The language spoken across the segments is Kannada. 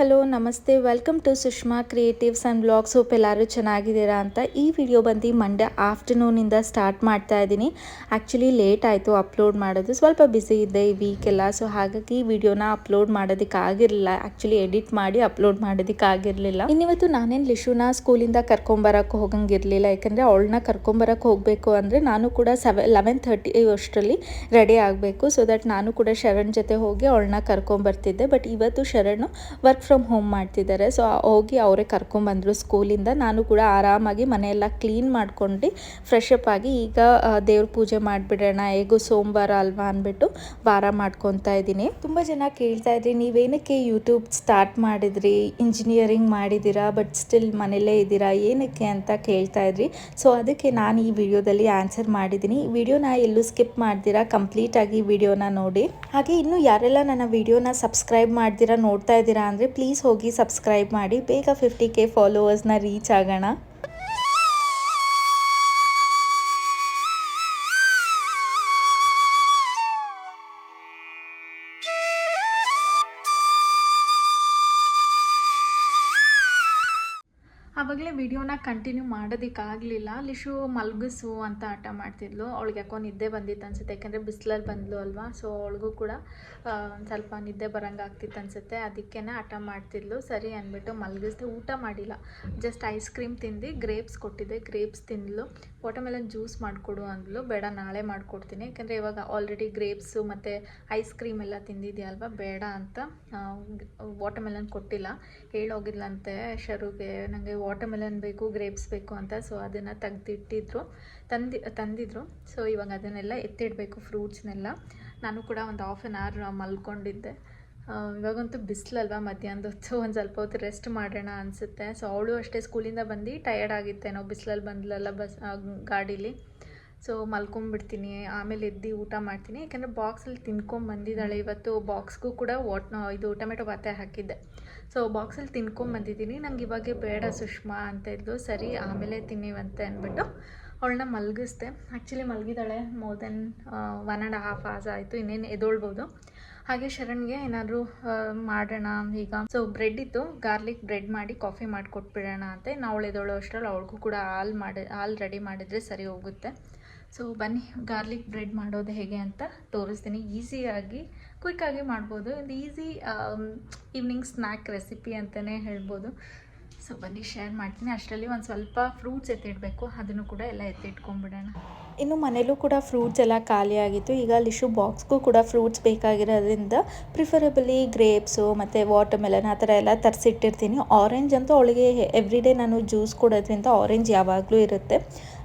ಹಲೋ ನಮಸ್ತೆ, welcome to Sushma creatives and blogs. Hope ಎಲ್ಲರೂ ಚೆನ್ನಾಗಿದ್ದೀರಾ ಅಂತ. ಈ ವಿಡಿಯೋ ಬಂದು ಮಂಡೇ ಆಫ್ಟರ್ನೂನಿಂದ ಸ್ಟಾರ್ಟ್ ಮಾಡ್ತಾ ಇದ್ದೀನಿ. ಆ್ಯಕ್ಚುಲಿ ಲೇಟ್ ಆಯಿತು ಅಪ್ಲೋಡ್ ಮಾಡೋದು, ಸ್ವಲ್ಪ ಬ್ಯುಸಿ ಇದ್ದೆ ಈ ವೀಕೆಲ್ಲ. ಸೊ ಹಾಗಾಗಿ ಈ ವಿಡಿಯೋನ ಅಪ್ಲೋಡ್ ಮಾಡೋದಕ್ಕಾಗಿರಲಿಲ್ಲ, ಆ್ಯಕ್ಚುಲಿ ಎಡಿಟ್ ಮಾಡಿ ಅಪ್ಲೋಡ್ ಮಾಡೋದಕ್ಕಾಗಿರಲಿಲ್ಲ. ಇನ್ನಿವತ್ತು ನಾನೇನು ಲಿಶುನ ಸ್ಕೂಲಿಂದ ಕರ್ಕೊಂಬರೋಕ್ಕೆ ಹೋಗಂಗಿರಲಿಲ್ಲ, ಯಾಕಂದರೆ ಅವಳನ್ನ ಕರ್ಕೊಂಬರೋಕ್ಕೆ ಹೋಗಬೇಕು ಅಂದರೆ ನಾನು ಕೂಡ 11:30 ಅಷ್ಟರಲ್ಲಿ ರೆಡಿ ಆಗಬೇಕು. ಸೊ ದಟ್ ನಾನು ಕೂಡ ಶರಣ್ ಜೊತೆ ಹೋಗಿ ಅವಳನ್ನ ಕರ್ಕೊಂಬರ್ತಿದ್ದೆ. ಬಟ್ ಇವತ್ತು ಶರಣ್ ವರ್ಕ್ ಫ್ರಮ್ ಹೋಮ್ ಮಾಡ್ತಿದ್ದಾರೆ. ಸೊ ಹೋಗಿ ಅವರೇ ಕರ್ಕೊಂಬಂದರು ಸ್ಕೂಲಿಂದ. ನಾನು ಕೂಡ ಆರಾಮಾಗಿ ಮನೆಯೆಲ್ಲ ಕ್ಲೀನ್ ಮಾಡ್ಕೊಂಡು ಫ್ರೆಶ್ ಅಪ್ ಆಗಿ ಈಗ ದೇವ್ರ ಪೂಜೆ ಮಾಡಿಬಿಡೋಣ, ಹೇಗೂ ಸೋಮವಾರ ಅಲ್ವಾ ಅಂದ್ಬಿಟ್ಟು ವಾರ ಮಾಡ್ಕೊತಾ ಇದ್ದೀನಿ. ತುಂಬ ಜನ ಕೇಳ್ತಾ ಇದ್ರಿ, ನೀವೇನಕ್ಕೆ ಯೂಟ್ಯೂಬ್ ಸ್ಟಾರ್ಟ್ ಮಾಡಿದ್ರಿ, ಇಂಜಿನಿಯರಿಂಗ್ ಮಾಡಿದ್ದೀರಾ ಬಟ್ ಸ್ಟಿಲ್ ಮನೇಲೇ ಇದ್ದೀರಾ ಏನಕ್ಕೆ ಅಂತ ಕೇಳ್ತಾ ಇದ್ರಿ. ಸೊ ಅದಕ್ಕೆ ನಾನು ಈ ವಿಡಿಯೋದಲ್ಲಿ ಆನ್ಸರ್ ಮಾಡಿದ್ದೀನಿ. ಈ ವಿಡಿಯೋನ ಎಲ್ಲೂ ಸ್ಕಿಪ್ ಮಾಡ್ದಿರಾ ಕಂಪ್ಲೀಟಾಗಿ ವಿಡಿಯೋನ ನೋಡಿ. ಹಾಗೆ ಇನ್ನೂ ಯಾರೆಲ್ಲ ನನ್ನ ವಿಡಿಯೋನ ಸಬ್ಸ್ಕ್ರೈಬ್ ಮಾಡ್ದಿರಾ ನೋಡ್ತಾ ಇದ್ದೀರಾ ಅಂದರೆ ಪ್ಲೀಸ್ ಹೋಗಿ ಸಬ್ಸ್ಕ್ರೈಬ್ ಮಾಡಿ, ಬೇಗ 50K ಫಾಲೋವರ್ಸ್ನ ರೀಚ್ ಆಗೋಣ. ಆವಾಗಲೇ ವಿಡಿಯೋನ ಕಂಟಿನ್ಯೂ ಮಾಡೋದಕ್ಕಾಗಲಿಲ್ಲ. ಲಿಶು ಮಲಗಿಸು ಅಂತ ಹಠ ಮಾಡ್ತಿದ್ಲು. ಅವಳಿಗೆ ಯಾಕೋ ನಿದ್ದೆ ಬಂದಿತ್ತು ಅನ್ಸುತ್ತೆ, ಯಾಕಂದರೆ ಬಿಸಿಲಲ್ಲಿ ಬಂದ್ಲು ಅಲ್ವಾ. ಸೊ ಅವಳಿಗೂ ಕೂಡ ಒಂದು ಸ್ವಲ್ಪ ನಿದ್ದೆ ಬರೋಂಗೆ ಆಗ್ತಿತ್ತು ಅನಿಸುತ್ತೆ, ಅದಕ್ಕೇ ಹಠ ಮಾಡ್ತಿದ್ಲು. ಸರಿ ಅಂದ್ಬಿಟ್ಟು ಮಲಗಿಸ್ದೆ. ಊಟ ಮಾಡಿಲ್ಲ, ಜಸ್ಟ್ ಐಸ್ ಕ್ರೀಮ್ ತಿಂದು ಗ್ರೇಪ್ಸ್ ಕೊಟ್ಟಿದ್ದೆ, ಗ್ರೇಪ್ಸ್ ತಿಂದ್ಲು. ವಾಟರ್ಮೆಲನ್ ಜ್ಯೂಸ್ ಮಾಡಿಕೊಡು ಅಂದ್ಲು. ಬೇಡ ನಾಳೆ ಮಾಡಿಕೊಡ್ತೀನಿ, ಯಾಕಂದರೆ ಇವಾಗ ಆಲ್ರೆಡಿ ಗ್ರೇಪ್ಸು ಮತ್ತು ಐಸ್ ಕ್ರೀಮ್ ಎಲ್ಲ ತಿಂದಿದೆಯಲ್ವ, ಬೇಡ ಅಂತ ವಾಟರ್ಮೆಲನ್ ಕೊಟ್ಟಿಲ್ಲ. ಹೇಳೋಗಿದ್ಲಂತೆ ಶರುಗೆ, ನನಗೆ ವಾಟರ್ಮೆಲನ್ ಬೇಕು, ಗ್ರೇಪ್ಸ್ ಬೇಕು ಅಂತ. ಸೊ ಅದನ್ನು ತೆಗ್ದಿಟ್ಟಿದ್ರು, ತಂದಿದ್ರು. ಸೊ ಇವಾಗ ಅದನ್ನೆಲ್ಲ ಎತ್ತಿಡಬೇಕು, ಫ್ರೂಟ್ಸ್ನೆಲ್ಲ. ನಾನು ಕೂಡ ಒಂದು ಹಾಫ್ ಆನ್ ಅವರ್ ಮಲ್ಕೊಂಡಿದ್ದೆ. ಇವಾಗಂತೂ ಬಿಸಿಲಲ್ವ, ಮಧ್ಯಾಹ್ನದ ಹೊತ್ತು ಒಂದು ಸ್ವಲ್ಪ ಹೊತ್ತು ರೆಸ್ಟ್ ಮಾಡೋಣ ಅನಿಸುತ್ತೆ. ಸೊ ಅವಳು ಅಷ್ಟೇ ಸ್ಕೂಲಿಂದ ಬಂದು ಟಯರ್ಡ್ ಆಗಿತ್ತೆ, ನಾವು ಬಿಸಿಲಲ್ಲಿ ಬಂದ್ಲಲ್ಲ ಗಾಡೀಲಿ. ಸೊ ಮಲ್ಕೊಂಬಿಡ್ತೀನಿ, ಆಮೇಲೆ ಎದ್ದು ಊಟ ಮಾಡ್ತೀನಿ. ಯಾಕೆಂದರೆ ಬಾಕ್ಸಲ್ಲಿ ತಿನ್ಕೊಂಬಂದಿದ್ದಾಳೆ ಇವತ್ತು. ಬಾಕ್ಸ್ಗೂ ಕೂಡ ಇದು ಟೊಮೆಟೊ ಬಾತೆ ಹಾಕಿದ್ದೆ. ಸೊ ಬಾಕ್ಸಲ್ಲಿ ತಿನ್ಕೊಂಬಂದಿದ್ದೀನಿ. ನಂಗೆ ಇವಾಗೆ ಬೇಡ ಸುಷ್ಮಾ ಅಂತ ಇದ್ದು, ಸರಿ ಆಮೇಲೆ ತಿನ್ನಿವಂತೆ ಅಂದ್ಬಿಟ್ಟು ಅವಳನ್ನ ಮಲಗಿಸ್ದೆ. ಆ್ಯಕ್ಚುಲಿ ಮಲಗಿದ್ದಾಳೆ ಮೋರ್ ದೆನ್ 1.5 hours ಆಯಿತು, ಇನ್ನೇನು ಎದೊಳ್ಬೋದು. ಹಾಗೆ ಶರಣ್ಗೆ ಏನಾದರೂ ಮಾಡೋಣ ಈಗ. ಸೊ ಬ್ರೆಡ್ ಇತ್ತು, ಗಾರ್ಲಿಕ್ ಬ್ರೆಡ್ ಮಾಡಿ ಕಾಫಿ ಮಾಡಿಕೊಟ್ಬಿಡೋಣ ಅಂತ. ನಾವು ಎದೊಳೋ ಅಷ್ಟರಲ್ಲಿ ಅವಳಿಗೂ ಕೂಡ ಹಾಲು ರೆಡಿ ಮಾಡಿದರೆ ಸರಿ ಹೋಗುತ್ತೆ. ಸೊ ಬನ್ನಿ ಗಾರ್ಲಿಕ್ ಬ್ರೆಡ್ ಮಾಡೋದು ಹೇಗೆ ಅಂತ ತೋರಿಸ್ತೀನಿ. ಈಸಿಯಾಗಿ ಕ್ವಿಕ್ಕಾಗಿ ಮಾಡ್ಬೋದು, ಒಂದು ಈಸಿ ಈವ್ನಿಂಗ್ ಸ್ನ್ಯಾಕ್ ರೆಸಿಪಿ ಅಂತಲೇ ಹೇಳ್ಬೋದು. ಸೊ ಬನ್ನಿ ಶೇರ್ ಮಾಡ್ತೀನಿ. ಅಷ್ಟರಲ್ಲಿ ಒಂದು ಸ್ವಲ್ಪ ಫ್ರೂಟ್ಸ್ ಎತ್ತಿಡಬೇಕು, ಅದನ್ನು ಕೂಡ ಎಲ್ಲ ಎತ್ತಿಟ್ಕೊಂಡ್ಬಿಡೋಣ. ಇನ್ನು ಮನೇಲೂ ಕೂಡ ಫ್ರೂಟ್ಸ್ ಎಲ್ಲ ಖಾಲಿ ಆಗಿತ್ತು. ಈಗ ಲಿಶು ಬಾಕ್ಸ್ಗೂ ಕೂಡ ಫ್ರೂಟ್ಸ್ ಬೇಕಾಗಿರೋದ್ರಿಂದ ಪ್ರಿಫರಬಲಿ ಗ್ರೇಪ್ಸು ಮತ್ತು ವಾಟರ್ಮೆಲನ್ ಆ ಥರ ಎಲ್ಲ ತರಿಸಿಟ್ಟಿರ್ತೀನಿ. ಆರೆಂಜ್ ಅಂತೂ ಅವಳಿಗೆ ಎವ್ರಿಡೇ ನಾನು ಜ್ಯೂಸ್ ಕೊಡೋದ್ರಿಂದ ಆರೆಂಜ್ ಯಾವಾಗಲೂ ಇರುತ್ತೆ.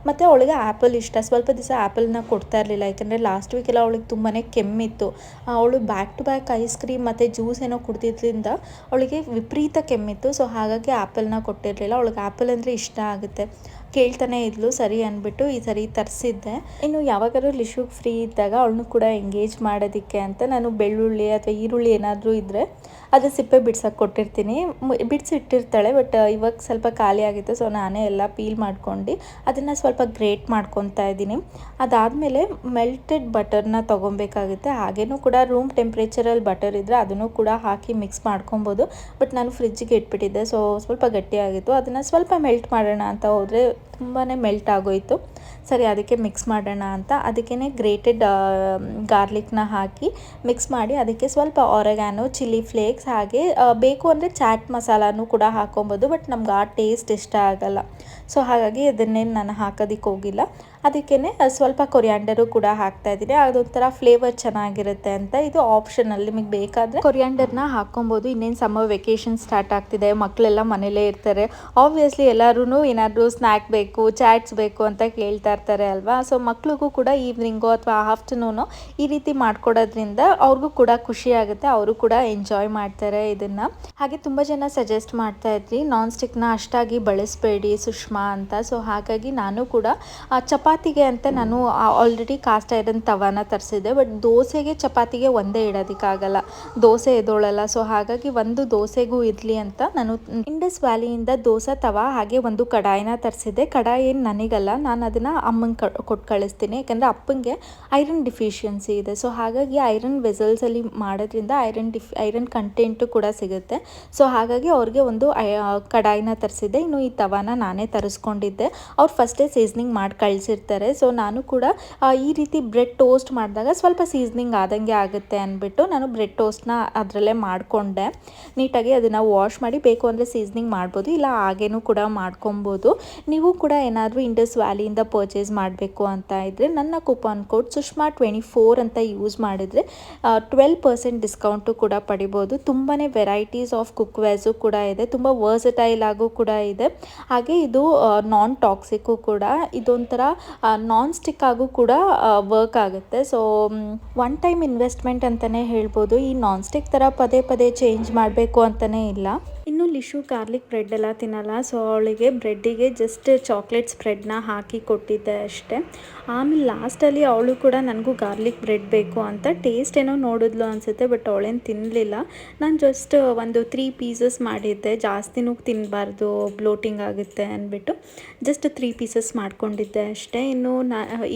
ಮತ್ತು ಅವಳಿಗೆ ಆ್ಯಪಲ್ ಇಷ್ಟ. ಸ್ವಲ್ಪ ದಿವಸ ಆ್ಯಪಲ್ನ ಕೊಡ್ತಾ ಇರಲಿಲ್ಲ, ಯಾಕಂದರೆ ಲಾಸ್ಟ್ ವೀಕೆಲ್ಲ ಅವಳಿಗೆ ತುಂಬಾ ಕೆಮ್ಮಿತ್ತು. ಅವಳು back to back ice cream ಮತ್ತು ಜ್ಯೂಸ್ ಏನೋ ಕುಡ್ದಿದ್ದರಿಂದ ಅವಳಿಗೆ ವಿಪರೀತ ಕೆಮ್ಮಿತ್ತು. ಸೊ ಹಾಗಾಗಿ ಆ್ಯಪಲ್ನ ಕೊಟ್ಟಿರಲಿಲ್ಲ. ಅವಳಿಗೆ ಆ್ಯಪಲ್ ಅಂದರೆ ಇಷ್ಟ ಆಗುತ್ತೆ, ಕೇಳ್ತಾನೆ ಇದ್ಲು. ಸರಿ ಅಂದ್ಬಿಟ್ಟು ಈ ಸರಿ ತರಿಸಿದ್ದೆ. ಇನ್ನು ಯಾವಾಗಾದ್ರೂ ಲಿಶುಗೆ ಫ್ರೀ ಇದ್ದಾಗ ಅವಳನ್ನು ಕೂಡ ಎಂಗೇಜ್ ಮಾಡೋದಕ್ಕೆ ಅಂತ ನಾನು ಬೆಳ್ಳುಳ್ಳಿ ಅಥವಾ ಈರುಳ್ಳಿ ಏನಾದರೂ ಇದ್ದರೆ ಅದು ಸಿಪ್ಪೆ ಬಿಡ್ಸೋಕ್ಕೆ ಕೊಟ್ಟಿರ್ತೀನಿ. ಬಿಡಿಸಿಟ್ಟಿರ್ತಾಳೆ, ಬಟ್ ಇವಾಗ ಸ್ವಲ್ಪ ಖಾಲಿ ಆಗಿತ್ತು. ಸೊ ನಾನೇ ಎಲ್ಲ ಪೀಲ್ ಮಾಡ್ಕೊಂಡು ಅದನ್ನು ಸ್ವಲ್ಪ ಗ್ರೇಟ್ ಮಾಡ್ಕೊತಾ ಇದ್ದೀನಿ. ಅದಾದಮೇಲೆ ಮೆಲ್ಟೆಡ್ ಬಟರ್ನ ತೊಗೊಬೇಕಾಗುತ್ತೆ. ಹಾಗೇನೂ ಕೂಡ ರೂಮ್ ಟೆಂಪ್ರೇಚರಲ್ಲಿ ಬಟರ್ ಇದ್ದರೆ ಅದನ್ನು ಕೂಡ ಹಾಕಿ ಮಿಕ್ಸ್ ಮಾಡ್ಕೊಬೋದು. ಬಟ್ ನಾನು ಫ್ರಿಜ್ಜಿಗೆ ಇಟ್ಬಿಟ್ಟಿದ್ದೆ, ಸೊ ಸ್ವಲ್ಪ ಗಟ್ಟಿಯಾಗಿತ್ತು. ಅದನ್ನು ಸ್ವಲ್ಪ ಮೆಲ್ಟ್ ಮಾಡೋಣ ಅಂತ ಹೋದರೆ ತುಂಬಾ ಮೆಲ್ಟ್ ಆಗೋಯಿತು. ಸರಿ ಅದಕ್ಕೆ ಮಿಕ್ಸ್ ಮಾಡೋಣ ಅಂತ ಅದಕ್ಕೇ ಗ್ರೇಟೆಡ್ ಗಾರ್ಲಿಕ್ನ ಹಾಕಿ ಮಿಕ್ಸ್ ಮಾಡಿ, ಅದಕ್ಕೆ ಸ್ವಲ್ಪ ಆರೆಗಾನೋ, ಚಿಲ್ಲಿ ಫ್ಲೇಕ್ಸ್, ಹಾಗೆ ಬೇಕು ಅಂದರೆ ಚಾಟ್ ಮಸಾಲಾನು ಕೂಡ ಹಾಕೊಬೋದು. ಬಟ್ ನಮ್ಗೆ ಆ ಟೇಸ್ಟ್ ಇಷ್ಟ ಆಗಲ್ಲ. ಸೊ ಹಾಗಾಗಿ ಅದನ್ನೇನು ನಾನು ಹಾಕೋದಕ್ಕೆ ಹೋಗಿಲ್ಲ. ಅದಕ್ಕೇ ಸ್ವಲ್ಪ ಕೊರಿಯಾಂಡರು ಕೂಡ ಹಾಕ್ತಾಯಿದ್ದೀನಿ, ಅದೊಂಥರ ಫ್ಲೇವರ್ ಚೆನ್ನಾಗಿರುತ್ತೆ ಅಂತ. ಇದು ಆಪ್ಷನಲ್ಲಿ, ನಿಮಗೆ ಬೇಕಾದರೆ ಕೊರಿಯಾಂಡರ್ನ ಹಾಕ್ಕೊಬೋದು. ಇನ್ನೇನು ಸಮ್ಮರ್ ವೆಕೇಷನ್ ಸ್ಟಾರ್ಟ್ ಆಗ್ತಿದೆ, ಮಕ್ಕಳೆಲ್ಲ ಮನೇಲೇ ಇರ್ತಾರೆ. ಆಬ್ವಿಯಸ್ಲಿ ಎಲ್ಲರೂ ಏನಾದರೂ ಸ್ನ್ಯಾಕ್ ಬೇಕು, ಚಾಟ್ಸ್ ಬೇಕು ಅಂತ ಕೇಳ್ತಾ ಇರ್ತಾರೆ ಅಲ್ವಾ. ಸೊ ಮಕ್ಳಿಗೂ ಕೂಡ ಈವ್ನಿಂಗು ಅಥವಾ ಆಫ್ಟರ್ನೂನು ಈ ರೀತಿ ಮಾಡ್ಕೊಡೋದ್ರಿಂದ ಅವ್ರಿಗೂ ಕೂಡ ಖುಷಿ ಆಗುತ್ತೆ, ಅವರು ಕೂಡ ಎಂಜಾಯ್ ಮಾಡ್ತಾರೆ ಇದನ್ನು. ಹಾಗೆ ತುಂಬ ಜನ ಸಜೆಸ್ಟ್ ಮಾಡ್ತಾ ಇದ್ರಿ ನಾನ್ ಸ್ಟಿಕ್ನ ಅಷ್ಟಾಗಿ ಬಳಸಬೇಡಿ ಸುಷ್ಮಾ ಅಂತ. ಸೊ ಹಾಗಾಗಿ ನಾನು ಕೂಡ ಚಪಾತಿ ಚಪಾತಿಗೆ ಅಂತ ನಾನು ಆಲ್ರೆಡಿ ಕಾಸ್ಟ್ ಐರನ್ ತವಾನ ತರಿಸಿದ್ದೆ. ಬಟ್ ದೋಸೆಗೆ ಚಪಾತಿಗೆ ಒಂದೇ ಇಡೋದಕ್ಕಾಗಲ್ಲ, ದೋಸೆ ಎದೋಳಲ್ಲ. ಸೊ ಹಾಗಾಗಿ ಒಂದು ದೋಸೆಗೂ ಇರಲಿ ಅಂತ ನಾನು ಇಂಡಸ್ ವ್ಯಾಲಿಯಿಂದ ದೋಸೆ ತವಾ ಹಾಗೆ ಒಂದು ಕಡಾಯಿನ ತರಿಸಿದ್ದೆ. ಕಡಾಯಿ ಏನು ನನಗಲ್ಲ, ನಾನು ಅದನ್ನು ಅಮ್ಮಂಗೆ ಕೊಟ್ಟು ಕಳಿಸ್ತೀನಿ. ಯಾಕಂದರೆ ಅಪ್ಪಂಗೆ ಐರನ್ ಡಿಫಿಷಿಯನ್ಸಿ ಇದೆ. ಸೊ ಹಾಗಾಗಿ ಐರನ್ ವೆಸಲ್ಸಲ್ಲಿ ಮಾಡೋದ್ರಿಂದ ಐರನ್ ಕಂಟೆಂಟು ಕೂಡ ಸಿಗುತ್ತೆ. ಸೊ ಹಾಗಾಗಿ ಅವ್ರಿಗೆ ಒಂದು ಕಡಾಯಿನ ತರಿಸಿದ್ದೆ. ಇನ್ನು ಈ ತವಾನ ನಾನೇ ತರಿಸ್ಕೊಂಡಿದ್ದೆ. ಅವ್ರು ಫಸ್ಟೇ ಸೀಸ್ನಿಂಗ್ ಮಾಡಿ ಕಳಿಸಿರ್ತಾರೆ. ಸೊ ನಾನು ಕೂಡ ಈ ರೀತಿ ಬ್ರೆಡ್ ಟೋಸ್ಟ್ ಮಾಡಿದಾಗ ಸ್ವಲ್ಪ ಸೀಸ್ನಿಂಗ್ ಆದಂಗೆ ಆಗುತ್ತೆ ಅಂದ್ಬಿಟ್ಟು ನಾನು ಬ್ರೆಡ್ ಟೋಸ್ಟ್ನ ಅದರಲ್ಲೇ ಮಾಡಿಕೊಂಡೆ. ನೀಟಾಗಿ ಅದನ್ನು ವಾಶ್ ಮಾಡಿ ಬೇಕು ಅಂದರೆ ಸೀಸ್ನಿಂಗ್ ಮಾಡ್ಬೋದು, ಇಲ್ಲ ಹಾಗೇನೂ ಕೂಡ ಮಾಡ್ಕೊಬೋದು. ನೀವು ಕೂಡ ಏನಾದರೂ ಇಂಡಸ್ ವ್ಯಾಲಿಯಿಂದ ಪರ್ಚೇಸ್ ಮಾಡಬೇಕು ಅಂತ ಇದ್ದರೆ ನನ್ನ ಕೂಪನ್ ಕೋಡ್ ಸುಷ್ಮಾ 24 ಅಂತ ಯೂಸ್ ಮಾಡಿದರೆ 12% ಡಿಸ್ಕೌಂಟು ಕೂಡ ಪಡಿಬೋದು. ತುಂಬಾ ವೆರೈಟೀಸ್ ಆಫ್ ಕುಕ್ವೇರ್ಸು ಕೂಡ ಇದೆ, ತುಂಬ ವರ್ಸಟೈಲ್ ಆಗು ಕೂಡ ಇದೆ. ಹಾಗೆ ಇದು ನಾನ್ ಟಾಕ್ಸಿಕ್ಕು ಕೂಡ, ಇದೊಂಥರ ನಾನ್ ಸ್ಟಿಕ್ ಆಗು ಕೂಡ ವರ್ಕ್ ಆಗುತ್ತೆ. ಸೊ ಒನ್ ಟೈಮ್ ಇನ್ವೆಸ್ಟ್ಮೆಂಟ್ ಅಂತಲೇ ಹೇಳ್ಬೋದು. ಈ ನಾನ್ ಸ್ಟಿಕ್ ಥರ ಪದೇ ಪದೇ ಚೇಂಜ್ ಮಾಡಬೇಕು ಅಂತಲೇ ಇಲ್ಲ. ಇನ್ನು ಲಿಶು ಗಾರ್ಲಿಕ್ ಬ್ರೆಡ್ ಎಲ್ಲ ತಿನ್ನಲ್ಲ. ಸೊ ಅವಳಿಗೆ ಬ್ರೆಡ್ಡಿಗೆ ಜಸ್ಟ್ ಚಾಕ್ಲೇಟ್ ಸ್ಪ್ರೆಡ್ನ ಹಾಕಿ ಕೊಟ್ಟಿದ್ದೆ ಅಷ್ಟೇ. ಆಮೇಲೆ ಲಾಸ್ಟಲ್ಲಿ ಅವಳು ಕೂಡ ನನಗೂ ಗಾರ್ಲಿಕ್ ಬ್ರೆಡ್ ಬೇಕು ಅಂತ ಟೇಸ್ಟ್ ಏನೋ ನೋಡಿದ್ಲು ಅನಿಸುತ್ತೆ, ಬಟ್ ಅವಳೇನು ತಿನ್ನಲಿಲ್ಲ. ನಾನು ಜಸ್ಟ್ ಒಂದು 3 ಪೀಸಸ್ ಮಾಡಿದ್ದೆ, ಜಾಸ್ತಿನೂ ತಿನ್ನಬಾರ್ದು, ಬ್ಲೋಟಿಂಗ್ ಆಗುತ್ತೆ ಅಂದ್ಬಿಟ್ಟು ಜಸ್ಟ್ 3 ಪೀಸಸ್ ಮಾಡ್ಕೊಂಡಿದ್ದೆ ಅಷ್ಟೇ. ಇನ್ನು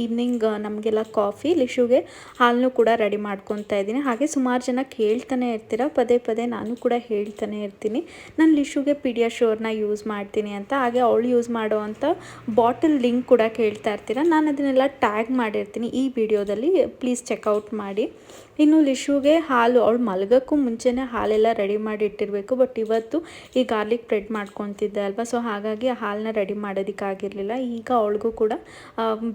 ಈವ್ನಿಂಗ್ ನಮಗೆಲ್ಲ ಕಾಫಿ, ಲಿಶುಗೆ ಹಾಲನ್ನು ಕೂಡ ರೆಡಿ ಮಾಡ್ಕೊತಾ ಇದ್ದೀನಿ. ಹಾಗೆ ಸುಮಾರು ಜನ ಕೇಳ್ತಾನೆ ಇರ್ತೀರ, ಪದೇ ಪದೇ ನಾನು ಕೂಡ ಹೇಳ್ತಾನೆ ಇರ್ತೀನಿ ನಾನು ಲಿಶುಗೆ ಪೀಡಿಯಾಶೋರ್ನ ಯೂಸ್ ಮಾಡ್ತೀನಿ ಅಂತ. ಹಾಗೆ ಅವಳು ಯೂಸ್ ಮಾಡೋವಂಥ ಬಾಟಲ್ ಲಿಂಕ್ ಕೂಡ ಕೇಳ್ತಾ ಇರ್ತೀರ, ನಾನು ಅದನ್ನೆಲ್ಲ ಟ್ಯಾಗ್ ಮಾಡಿರ್ತೀನಿ ಈ ವಿಡಿಯೋದಲ್ಲಿ, ಪ್ಲೀಸ್ ಚೆಕ್ಔಟ್ ಮಾಡಿ. ಇನ್ನು ಲಿಶುಗೆ ಹಾಲು ಅವಳು ಮಲಗೋಕ್ಕೂ ಮುಂಚೆನೇ ಹಾಲೆಲ್ಲ ರೆಡಿ ಮಾಡಿ ಇಟ್ಟಿರಬೇಕು. ಬಟ್ ಇವತ್ತು ಈ ಗಾರ್ಲಿಕ್ ಬ್ರೆಡ್ ಮಾಡ್ಕೊತಿದ್ದೆ ಅಲ್ವಾ, ಸೊ ಹಾಗಾಗಿ ಹಾಲನ್ನ ರೆಡಿ ಮಾಡೋದಕ್ಕಾಗಿರಲಿಲ್ಲ. ಈಗ ಅವಳಿಗೂ ಕೂಡ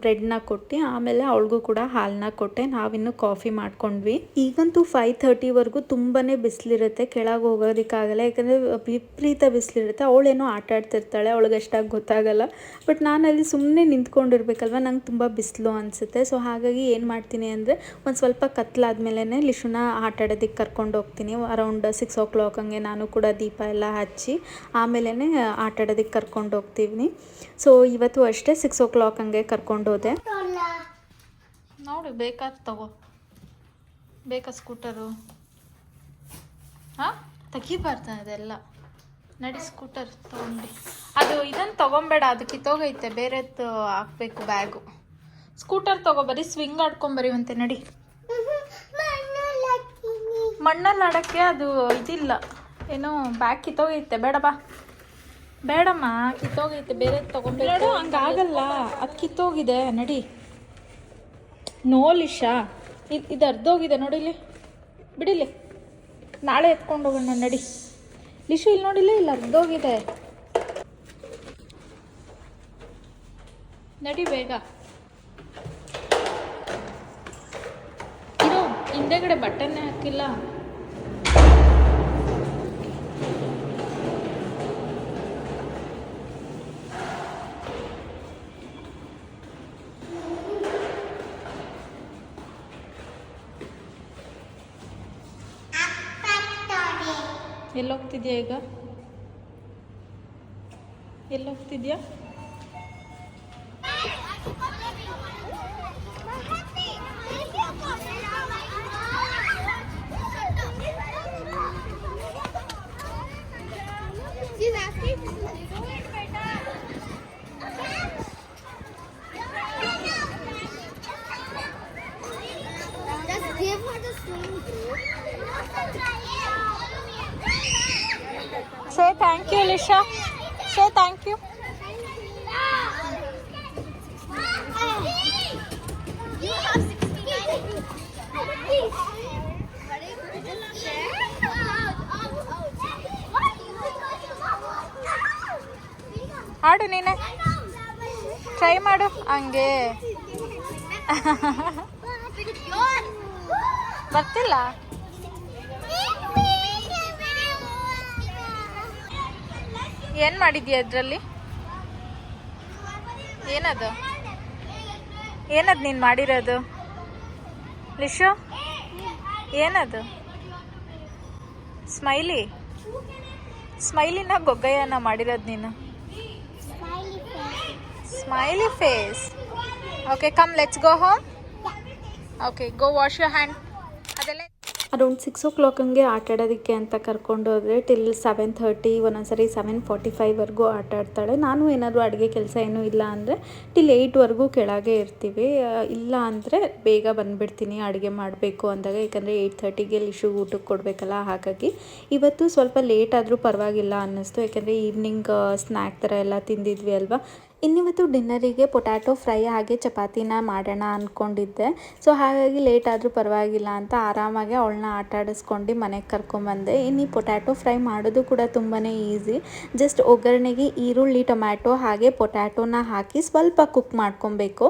ಬ್ರೆಡ್ನ ಕೊಟ್ಟು ಆಮೇಲೆ ಅವಳಿಗೂ ಕೂಡ ಹಾಲನ್ನ ಕೊಟ್ಟೆ. ನಾವಿನ್ನು ಕಾಫಿ ಮಾಡ್ಕೊಂಡ್ವಿ. ಈಗಂತೂ 5:30ವರೆಗೂ ತುಂಬಾ ಬಿಸಿಲಿರುತ್ತೆ, ಕೆಳಗೆ ಹೋಗೋದಕ್ಕಾಗಲ್ಲ. ಯಾಕಂದರೆ ವಿಪರೀತ ಬಿಸಿಲಿರುತ್ತೆ. ಅವಳೇನೋ ಆಟ ಆಡ್ತಿರ್ತಾಳೆ, ಅವಳಿಗೆ ಅಷ್ಟಾಗಿ ಗೊತ್ತಾಗಲ್ಲ. ಬಟ್ ನಾನಲ್ಲಿ ಸುಮ್ಮನೆ ನಿಂತ್ಕೊಂಡಿರ್ಬೇಕಲ್ವ, ನಂಗೆ ತುಂಬ ಬಿಸಿಲು ಅನಿಸುತ್ತೆ. ಸೊ ಹಾಗಾಗಿ ಏನು ಮಾಡ್ತೀನಿ ಅಂದರೆ ಒಂದು ಸ್ವಲ್ಪ ಕತ್ಲಾದ್ಮೇಲೆ ಲಿಶುನ ಆಟ ಆಡೋದಕ್ಕೆ ಕರ್ಕೊಂಡು ಹೋಗ್ತೀನಿ. ಅರೌಂಡ್ 6 o'clock ಹಂಗೆ ನಾನು ಕೂಡ ದೀಪ ಎಲ್ಲ ಹಚ್ಚಿ ಆಮೇಲೆ ಆಟ ಆಡೋದಕ್ಕೆ ಕರ್ಕೊಂಡು ಹೋಗ್ತೀವಿ. ಸೊ ಇವತ್ತು ಅಷ್ಟೇ 6 o'clock ಹಂಗೆ ಕರ್ಕೊಂಡು ಹೋದೆ. ನೋಡಿ ಬೇಕಾದ ತಗೋ, ಬೇಕಾ ಸ್ಕೂಟರು? ಹಾಂ ತೆಗಿಬಾರ್ದು ಅದೆಲ್ಲ, ನಡಿ ಸ್ಕೂಟರ್ ತೊಗೊಂಡು. ಅದು ಇದನ್ನು ತೊಗೊಬೇಡ, ಅದು ಕಿತ್ತೋಗೈತೆ, ಬೇರೆದು ಹಾಕ್ಬೇಕು ಬ್ಯಾಗು. ಸ್ಕೂಟರ್ ತಗೋ, ಬರೀ ಸ್ವಿಂಗ್ ಆಡ್ಕೊಂಬರಿವಂತೆ, ನಡಿ. ಮಣ್ಣಲ್ಲಿ ಆಡೋಕ್ಕೆ ಅದು ಇದಿಲ್ಲ, ಏನೋ ಬ್ಯಾಗ್ ಕಿತ್ತೋಗೈತೆ, ಬೇಡ ಬಾ. ಬೇಡಮ್ಮ, ಕಿತ್ತೋಗೈತೆ, ಬೇರೆ ತೊಗೊಂಬೇಡ. ಹಂಗಾಗಲ್ಲ, ಅದು ಕಿತ್ತೋಗಿದೆ, ನಡಿ. ನೋ ಲಿಶಾ, ಇದು ಅರ್ಧೋಗಿದೆ ನೋಡಿಲಿ, ಬಿಡಿಲಿ, ನಾಳೆ ಎತ್ಕೊಂಡು ಹೋಗೋಣ, ನಡಿ. ಲಿಶು ಇಲ್ಲಿ ನೋಡಿಲ್ಲ, ಇಲ್ಲಿ ಅರ್ಧೋಗಿದೆ, ನಡಿ ಬೇಗ. ಇರೋ ಹಿಂದೆಗಡೆ ಬಟನ್ನೇ ಹಾಕಿಲ್ಲ. ಎಲ್ಲೋಗ್ತಿದ್ಯಾ ಈಗ? ಎಲ್ಲೋಗ್ತಿದ್ಯಾ? Say thank you, Lisha. Say thank you. ಆಡು ನೀನೆ, ಟ್ರೈ ಮಾಡು ಹಂಗೆ. ಬರ್ತಿಲ್ಲ? ಏನು ಮಾಡಿದ್ಯಾ ಅದರಲ್ಲಿ? ಏನದು ನೀನು ಮಾಡಿರೋದು ಲಿಶು? ಏನದು? ಸ್ಮೈಲಿನ ಗೊಗ್ಗಯ್ಯನ ಮಾಡಿರೋದು ನೀನು? Smiley face. Okay, come, let's go home. Okay, go wash your hand. ಅದೆಲ್ಲ ಅರೌಂಡ್ 6 o'clock ಹಂಗೆ ಆಟ ಆಡೋದಕ್ಕೆ ಅಂತ ಕರ್ಕೊಂಡೋದ್ರೆ ಟಿಲ್ 7:30, ಒಂದೊಂದ್ಸರಿ 7:45ವರೆಗೂ ಆಟ ಆಡ್ತಾಳೆ. ನಾನು ಏನಾದರೂ ಅಡುಗೆ ಕೆಲಸ ಏನೂ ಇಲ್ಲ ಅಂದರೆ ಟಿಲ್ 8ವರೆಗೂ ಕೆಳಗೆ ಇರ್ತೀವಿ. ಇಲ್ಲ ಅಂದರೆ ಬೇಗ ಬಂದುಬಿಡ್ತೀನಿ ಅಡುಗೆ ಮಾಡಬೇಕು ಅಂದಾಗ, ಯಾಕಂದರೆ 8:30ಗೆ ಲಿಶು ಊಟಕ್ಕೆ ಕೊಡಬೇಕಲ್ಲ. ಹಾಗಾಗಿ ಇವತ್ತು ಸ್ವಲ್ಪ ಲೇಟ್ ಆದರೂ ಪರವಾಗಿಲ್ಲ ಅನ್ನಿಸ್ತು, ಯಾಕಂದರೆ ಈವ್ನಿಂಗ್ ಸ್ನ್ಯಾಕ್ ಥರ ಎಲ್ಲ ತಿಂದಿದ್ವಿ ಅಲ್ವಾ. ಇನ್ನಿವತ್ತು ಡಿನ್ನರಿಗೆ ಪೊಟ್ಯಾಟೊ ಫ್ರೈ ಹಾಗೆ ಚಪಾತಿನ ಮಾಡೋಣ ಅಂದ್ಕೊಂಡಿದ್ದೆ. ಸೊ ಹಾಗಾಗಿ ಲೇಟ್ ಆದರೂ ಪರವಾಗಿಲ್ಲ ಅಂತ ಆರಾಮಾಗಿ ಅವಳನ್ನ ಆಟ ಆಡಿಸ್ಕೊಂಡು ಮನೆಗೆ ಕರ್ಕೊಂಬಂದೆ. ಇನ್ನು ಈ ಪೊಟ್ಯಾಟೊ ಫ್ರೈ ಮಾಡೋದು ಕೂಡ ತುಂಬಾ ಈಸಿ. ಜಸ್ಟ್ ಒಗ್ಗರಣೆಗೆ ಈರುಳ್ಳಿ, ಟೊಮ್ಯಾಟೊ ಹಾಗೆ ಪೊಟ್ಯಾಟೊನ ಹಾಕಿ ಸ್ವಲ್ಪ ಕುಕ್ ಮಾಡ್ಕೊಬೇಕು.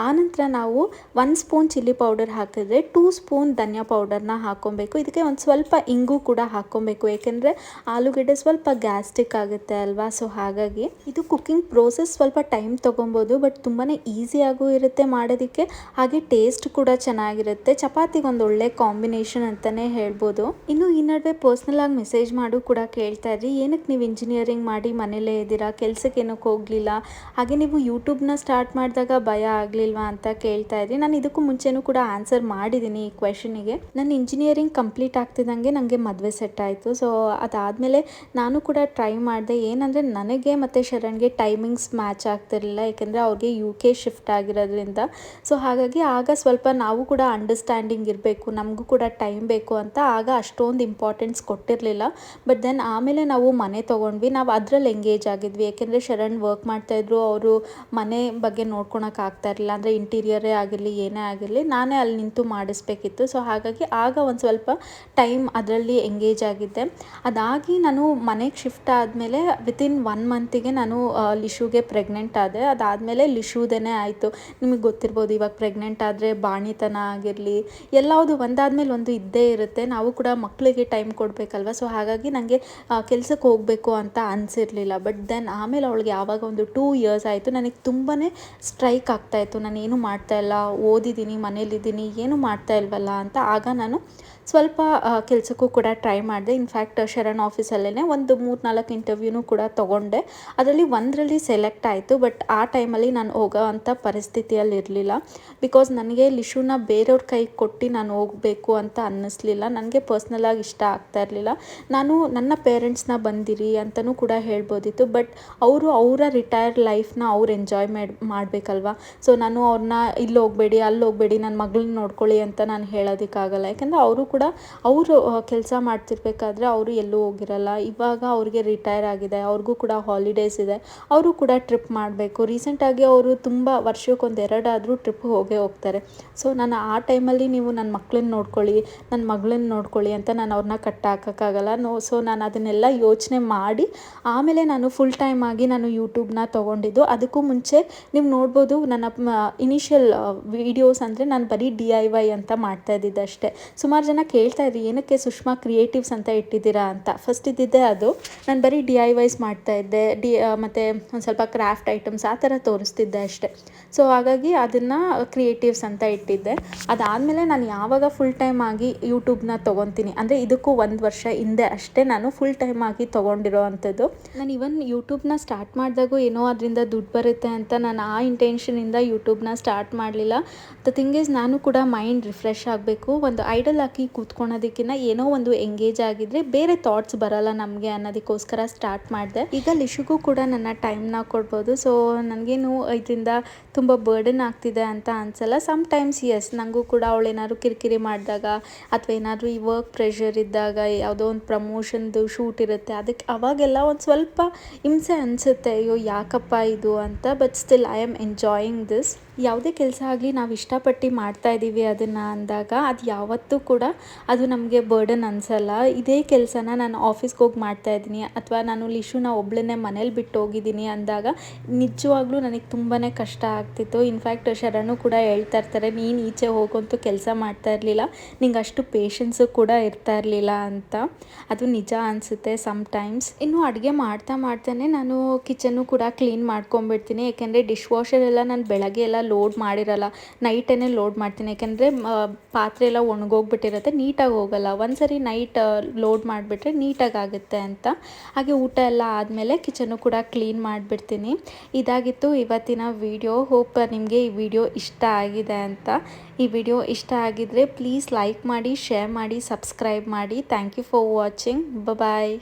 ಆನಂತರ ನಾವು 1 ಸ್ಪೂನ್ ಚಿಲ್ಲಿ ಪೌಡರ್ ಹಾಕಿದ್ರೆ 2 ಸ್ಪೂನ್ ಧನಿಯಾ ಪೌಡರ್ನ ಹಾಕ್ಕೊಬೇಕು. ಇದಕ್ಕೆ ಒಂದು ಸ್ವಲ್ಪ ಇಂಗು ಕೂಡ ಹಾಕ್ಕೊಬೇಕು, ಏಕೆಂದರೆ ಆಲೂಗಡ್ಡೆ ಸ್ವಲ್ಪ ಗ್ಯಾಸ್ಟ್ರಿಕ್ ಆಗುತ್ತೆ ಅಲ್ವಾ. ಸೊ ಹಾಗಾಗಿ ಇದು ಕುಕ್ಕಿಂಗ್ ಪ್ರೋಸೆಸ್ ಸ್ವಲ್ಪ ಟೈಮ್ ತೊಗೊಬೋದು, ಬಟ್ ತುಂಬಾ ಈಸಿಯಾಗೂ ಇರುತ್ತೆ ಮಾಡೋದಕ್ಕೆ, ಹಾಗೆ ಟೇಸ್ಟ್ ಕೂಡ ಚೆನ್ನಾಗಿರುತ್ತೆ. ಚಪಾತಿಗೆ ಒಂದು ಒಳ್ಳೆ ಕಾಂಬಿನೇಷನ್ ಅಂತಲೇ ಹೇಳ್ಬೋದು. ಇನ್ನು ಈ ನಡುವೆ ಪರ್ಸ್ನಲಾಗಿ ಮೆಸೇಜ್ ಮಾಡು ಕೂಡ ಕೇಳ್ತಾ ಇದ್ರಿ, ಏನಕ್ಕೆ ನೀವು ಇಂಜಿನಿಯರಿಂಗ್ ಮಾಡಿ ಮನೇಲೇ ಇದ್ದೀರಾ, ಕೆಲಸಕ್ಕೆ ಏನಕ್ಕೆ ಹೋಗಲಿಲ್ಲ, ಹಾಗೆ ನೀವು ಯೂಟ್ಯೂಬ್ನ ಸ್ಟಾರ್ಟ್ ಮಾಡಿದಾಗ ಭಯ ಆಗಲಿಲ್ವಾ ಅಂತ ಕೇಳ್ತಾ ಇದ್ರಿ. ನಾನು ಇದಕ್ಕೂ ಮುಂಚೆನೂ ಕೂಡ ಆನ್ಸರ್ ಮಾಡಿದ್ದೀನಿ ಈ ಕ್ವೆಶನಿಗೆ. ನನ್ನ ಇಂಜಿನಿಯರಿಂಗ್ ಕಂಪ್ಲೀಟ್ ಆಗ್ತಿದ್ದಂಗೆ ನನಗೆ ಮದುವೆ ಸೆಟ್ ಆಯಿತು. ಸೊ ಅದಾದಮೇಲೆ ನಾನು ಕೂಡ ಟ್ರೈ ಮಾಡಿದೆ. ಏನಂದರೆ ನನಗೆ ಮತ್ತು ಶರಣ್ಗೆ ಟೈಮಿಂಗ್ಸ್ ಮ್ಯಾಚ್ ಆಗ್ತಿರಲಿಲ್ಲ, ಯಾಕೆಂದರೆ ಅವ್ರಿಗೆ UK ಶಿಫ್ಟ್ ಆಗಿರೋದ್ರಿಂದ. ಸೊ ಹಾಗಾಗಿ ಆಗ ಸ್ವಲ್ಪ ನಾವು ಕೂಡ ಅಂಡರ್ಸ್ಟ್ಯಾಂಡಿಂಗ್ ಇರಬೇಕು, ನಮಗೂ ಕೂಡ ಟೈಮ್ ಬೇಕು ಅಂತ ಆಗ ಅಷ್ಟೊಂದು ಇಂಪಾರ್ಟೆನ್ಸ್ ಕೊಟ್ಟಿರಲಿಲ್ಲ. ಬಟ್ ದೆನ್ ಆಮೇಲೆ ನಾವು ಮನೆ ತೊಗೊಂಡ್ವಿ. ನಾವು ಅದರಲ್ಲಿ ಎಂಗೇಜ್ ಆಗಿದ್ವಿ, ಯಾಕೆಂದರೆ ಶರಣ್ ವರ್ಕ್ ಮಾಡ್ತಾಯಿದ್ರು, ಅವರು ಮನೆ ಬಗ್ಗೆ ನೋಡ್ಕೊಳಕ್ಕೆ ಆಗ್ತಾ ಇರಲಿಲ್ಲ. ಅಂದರೆ ಇಂಟೀರಿಯರೇ ಆಗಿರಲಿ ಏನೇ ಆಗಿರಲಿ ನಾನೇ ಅಲ್ಲಿ ನಿಂತು ಮಾಡಿಸ್ಬೇಕಿತ್ತು. ಸೊ ಹಾಗಾಗಿ ಆಗ ಒಂದು ಸ್ವಲ್ಪ ಟೈಮ್ ಅದರಲ್ಲಿ ಎಂಗೇಜ್ ಆಗಿದ್ದೆ. ಅದಾಗಿ ನಾನು ಮನೆಗೆ ಶಿಫ್ಟ್ ಆದಮೇಲೆ ವಿತಿನ್ 1 ಮಂತಿಗೆ ನಾನು ಲಿಶುಗೆ ಪ್ರೆಗ್ನೆಂಟ್ ಆದೆ. ಅದಾದಮೇಲೆ ಲಿಶುದೇ ಆಯಿತು. ನಿಮಗೆ ಗೊತ್ತಿರ್ಬೋದು, ಇವಾಗ ಪ್ರೆಗ್ನೆಂಟ್ ಆದರೆ ಬಾಣಿತನ ಆಗಿರಲಿ ಎಲ್ಲವುದು ಒಂದಾದ್ಮೇಲೆ ಒಂದು ಇದ್ದೇ ಇರುತ್ತೆ. ನಾವು ಕೂಡ ಮಕ್ಕಳಿಗೆ ಟೈಮ್ ಕೊಡಬೇಕಲ್ವ. ಸೊ ಹಾಗಾಗಿ ನನಗೆ ಕೆಲಸಕ್ಕೆ ಹೋಗಬೇಕು ಅಂತ ಅನಿಸಿರಲಿಲ್ಲ. ಬಟ್ ದೆನ್ ಆಮೇಲೆ ಅವಳಿಗೆ ಯಾವಾಗ ಒಂದು 2 ಇಯರ್ಸ್ ಆಯಿತು, ನನಗೆ ತುಂಬಾ ಸ್ಟ್ರೈಕ್ ಆಗ್ತಾಯಿತ್ತು, ನಾನೇನು ಮಾಡ್ತಾಯಿಲ್ಲ, ಓದಿದ್ದೀನಿ, ಮನೇಲಿದ್ದೀನಿ, ಏನು ಮಾಡ್ತಾ ಇಲ್ವಲ್ಲ ಅಂತ. ಆಗ ನಾನು ಸ್ವಲ್ಪ ಕೆಲಸಕ್ಕೂ ಕೂಡ ಟ್ರೈ ಮಾಡಿದೆ. ಇನ್ಫ್ಯಾಕ್ಟ್ ಶರಣ್ ಆಫೀಸಲ್ಲೇ ಒಂದು 3-4 ಇಂಟರ್ವ್ಯೂನೂ ಕೂಡ ತೊಗೊಂಡೆ. ಅದರಲ್ಲಿ ಒಂದರಲ್ಲಿ ಸೆಲೆಕ್ಟ್ ಆಯಿತು. ಬಟ್ ಆ ಟೈಮಲ್ಲಿ ನಾನು ಹೋಗೋ ಅಂಥ ಪರಿಸ್ಥಿತಿಯಲ್ಲಿ ಇರಲಿಲ್ಲ, ಬಿಕಾಸ್ ನನಗೆ ಲಿಶುನ ಬೇರೆಯವ್ರ ಕೈಗೆ ಕೊಟ್ಟು ನಾನು ಹೋಗಬೇಕು ಅಂತ ಅನ್ನಿಸ್ಲಿಲ್ಲ. ನನಗೆ ಪರ್ಸ್ನಲಾಗಿ ಇಷ್ಟ ಆಗ್ತಾ ಇರಲಿಲ್ಲ. ನಾನು ನನ್ನ ಪೇರೆಂಟ್ಸ್ನ ಬಂದಿರಿ ಅಂತಲೂ ಕೂಡ ಹೇಳ್ಬೋದಿತ್ತು, ಬಟ್ ಅವರು ಅವರ ರಿಟೈರ್ಡ್ ಲೈಫ್ನ ಅವ್ರು ಎಂಜಾಯ್ ಮಾಡಬೇಕಲ್ವ. ಸೊ ನಾನು ಅವ್ರನ್ನ ಇಲ್ಲಿ ಹೋಗಬೇಡಿ, ಅಲ್ಲಿ ಹೋಗಬೇಡಿ, ನನ್ನ ಮಗಳನ್ನ ನೋಡ್ಕೊಳ್ಳಿ ಅಂತ ನಾನು ಹೇಳೋದಕ್ಕಾಗಲ್ಲ. ಯಾಕೆಂದರೆ ಅವರು ಕೂಡ ಅವರು ಕೆಲಸ ಮಾಡ್ತಿರ್ಬೇಕಾದ್ರೆ ಅವರು ಎಲ್ಲೂ ಹೋಗಿರಲ್ಲ. ಇವಾಗ ಅವ್ರಿಗೆ ರಿಟೈರ್ ಆಗಿದೆ, ಅವ್ರಿಗೂ ಕೂಡ ಹಾಲಿಡೇಸ್ ಇದೆ, ಅವರು ಕೂಡ ಟ್ರಿಪ್ ಮಾಡಬೇಕು. ರೀಸೆಂಟಾಗಿ ಅವರು ತುಂಬ ವರ್ಷಕ್ಕೊಂದು 2 ಆದರೂ ಟ್ರಿಪ್ ಹೋಗೇ ಹೋಗ್ತಾರೆ. ಸೊ ನಾನು ಆ ಟೈಮಲ್ಲಿ ನೀವು ನನ್ನ ಮಕ್ಕಳನ್ನ ನೋಡ್ಕೊಳ್ಳಿ, ನನ್ನ ಮಗಳನ್ನ ನೋಡ್ಕೊಳ್ಳಿ ಅಂತ ನಾನು ಅವ್ರನ್ನ ಕಟ್ಟಾಕೋಕ್ಕಾಗಲ್ಲ. ಸೊ ನಾನು ಅದನ್ನೆಲ್ಲ ಯೋಚನೆ ಮಾಡಿ ಆಮೇಲೆ ನಾನು ಫುಲ್ ಟೈಮ್ ಆಗಿ ನಾನು ಯೂಟ್ಯೂಬ್ನ ತೊಗೊಂಡಿದ್ದು. ಅದಕ್ಕೂ ಮುಂಚೆ ನೀವು ನೋಡ್ಬೋದು ನನ್ನ ಇನಿಷಿಯಲ್ ವೀಡಿಯೋಸ್ ಅಂದರೆ ನಾನು ಬರೀ DIY ಅಂತ ಮಾಡ್ತಾ ಇದ್ದಿದ್ದೆ ಅಷ್ಟೇ. ಸುಮಾರು ಜನ ಕೇಳ್ತಾ ಇದ್ರಿ, ಏನಕ್ಕೆ ಸುಷ್ಮಾ ಕ್ರಿಯೇಟಿವ್ಸ್ ಅಂತ ಇಟ್ಟಿದ್ದೀರಾ ಅಂತ. ಫಸ್ಟ್ ಇದ್ದಿದ್ದೆ ಅದು, ನಾನು ಬರೀ DIYs ಮಾಡ್ತಾಯಿದ್ದೆ, ಮತ್ತು ಒಂದು ಸ್ವಲ್ಪ ಕ್ರಾಫ್ಟ್ ಐಟಮ್ಸ್ ಆ ಥರ ತೋರಿಸ್ತಿದ್ದೆ ಅಷ್ಟೇ. ಸೊ ಹಾಗಾಗಿ ಅದನ್ನು ಕ್ರಿಯೇಟಿವ್ಸ್ ಅಂತ ಇಟ್ಟಿದ್ದೆ. ಅದಾದಮೇಲೆ ನಾನು ಯಾವಾಗ ಫುಲ್ ಟೈಮ್ ಆಗಿ ಯೂಟ್ಯೂಬ್ನ ತೊಗೊತೀನಿ ಅಂದರೆ ಇದಕ್ಕೂ 1 ವರ್ಷ ಹಿಂದೆ ಅಷ್ಟೇ ನಾನು ಫುಲ್ ಟೈಮ್ ಆಗಿ ತೊಗೊಂಡಿರೋ ಅಂಥದ್ದು. ನಾನು ಇವನ್ ಯೂಟ್ಯೂಬ್ನ ಸ್ಟಾರ್ಟ್ ಮಾಡಿದಾಗೂ ಏನೋ ಅದರಿಂದ ದುಡ್ಡು ಬರುತ್ತೆ ಅಂತ ನಾನು ಆ ಇಂಟೆನ್ಷನಿಂದ ಯೂಟ್ಯೂಬ್ನ ಸ್ಟಾರ್ಟ್ ಮಾಡಲಿಲ್ಲ. ದ ಥಿಂಗ್ ಈಸ್, ನಾನು ಕೂಡ ಮೈಂಡ್ ರಿಫ್ರೆಶ್ ಆಗಬೇಕು, ಒಂದು ಐಡಲ್ ಹಾಕಿ ಕೂತ್ಕೊಳೋದಕ್ಕಿಂತ ಏನೋ ಒಂದು ಎಂಗೇಜ್ ಆಗಿದ್ರೆ ಬೇರೆ ಥಾಟ್ಸ್ ಬರಲ್ಲ ನಮಗೆ ಅನ್ನೋದಕ್ಕೋಸ್ಕರ ಸ್ಟಾರ್ಟ್ ಮಾಡಿದೆ. ಈಗ ಲಿಶುಗೂ ಕೂಡ ನನ್ನ ಟೈಮ್ನ ಕೊಡ್ಬೋದು. ಸೊ ನನಗೇನು ಇದರಿಂದ ತುಂಬ ಬರ್ಡನ್ ಆಗ್ತಿದೆ ಅಂತ ಅನಿಸಲ್ಲ. ಸಮ್ ಟೈಮ್ಸ್ ಎಸ್, ನನಗೂ ಕೂಡ ಅವಳೇನಾದ್ರು ಕಿರಿಕಿರಿ ಮಾಡಿದಾಗ ಅಥವಾ ಏನಾದರೂ ಈ ವರ್ಕ್ ಪ್ರೆಷರ್ ಇದ್ದಾಗ, ಯಾವುದೋ ಒಂದು ಪ್ರಮೋಷನ್ದು ಶೂಟ್ ಇರುತ್ತೆ, ಅದಕ್ಕೆ ಅವಾಗೆಲ್ಲ ಒಂದು ಸ್ವಲ್ಪ ಹಿಂಸೆ ಅನಿಸುತ್ತೆ, ಅಯ್ಯೋ ಯಾಕಪ್ಪ ಇದು ಅಂತ. But still I am enjoying this. ಯಾವುದೇ ಕೆಲಸ ಆಗಲಿ ನಾವು ಇಷ್ಟಪಟ್ಟು ಮಾಡ್ತಾ ಇದ್ದೀವಿ ಅದನ್ನು ಅಂದಾಗ ಅದು ಯಾವತ್ತೂ ಕೂಡ ಅದು ನಮಗೆ ಬರ್ಡನ್ ಅನಿಸಲ್ಲ. ಇದೇ ಕೆಲಸನ ನಾನು ಆಫೀಸ್ಗೆ ಹೋಗಿ ಮಾಡ್ತಾಯಿದ್ದೀನಿ ಅಥವಾ ನಾನು ಲಿಶುನ ಒಬ್ಬಳನ್ನೇ ಮನೇಲಿ ಬಿಟ್ಟು ಹೋಗಿದ್ದೀನಿ ಅಂದಾಗ ನಿಜವಾಗ್ಲೂ ನನಗೆ ತುಂಬಾ ಕಷ್ಟ ಆಗ್ತಿತ್ತು. ಇನ್ಫ್ಯಾಕ್ಟ್ ಶರಣು ಕೂಡ ಹೇಳ್ತಾ ಇರ್ತಾರೆ, ನೀನು ಈಚೆ ಹೋಗಂತೂ ಕೆಲಸ ಮಾಡ್ತಾ ಇರಲಿಲ್ಲ, ನಿಂಗೆ ಅಷ್ಟು ಪೇಷನ್ಸು ಕೂಡ ಇರ್ತಾ ಇರಲಿಲ್ಲ ಅಂತ. ಅದು ನಿಜ ಅನಿಸುತ್ತೆ ಸಮ್ಟೈಮ್ಸ್. ಇನ್ನು ಅಡುಗೆ ಮಾಡ್ತಾನೆ ನಾನು ಕಿಚನ್ನು ಕೂಡ ಕ್ಲೀನ್ ಮಾಡ್ಕೊಂಬಿಡ್ತೀನಿ. ಏಕೆಂದರೆ ಡಿಶ್ ವಾಷರ್ ಎಲ್ಲ ನಾನು ಬೆಳಗ್ಗೆ ಎಲ್ಲ ಲೋಡ್ ಮಾಡಿರಲ್ಲ, ನೈಟೇ ಲೋಡ್ ಮಾಡ್ತೀನಿ. ಯಾಕೆಂದರೆ ಪಾತ್ರೆ ಎಲ್ಲ ಒಣಗೋಗ್ಬಿಟ್ಟಿರುತ್ತೆ, ನೀಟಾಗಿ ಹೋಗಲ್ಲ. ಒಂದು ಸರಿ ನೈಟ್ ಲೋಡ್ ಮಾಡಿಬಿಟ್ರೆ ನೀಟಾಗಿ ಆಗುತ್ತೆ ಅಂತ. ಹಾಗೆ ಊಟ ಎಲ್ಲ ಆದಮೇಲೆ ಕಿಚನ್ನು ಕೂಡ ಕ್ಲೀನ್ ಮಾಡಿಬಿಡ್ತೀನಿ. ಇದಾಗಿತ್ತು ಇವತ್ತಿನ ವಿಡಿಯೋ. ಹೋಪ್ ನಿಮಗೆ ಈ ವಿಡಿಯೋ ಇಷ್ಟ ಆಗಿದೆ ಅಂತ. ಈ ವಿಡಿಯೋ ಇಷ್ಟ ಆಗಿದ್ರೆ ಪ್ಲೀಸ್ ಲೈಕ್ ಮಾಡಿ, ಶೇರ್ ಮಾಡಿ, ಸಬ್ಸ್ಕ್ರೈಬ್ ಮಾಡಿ. Thank you for watching. Bye.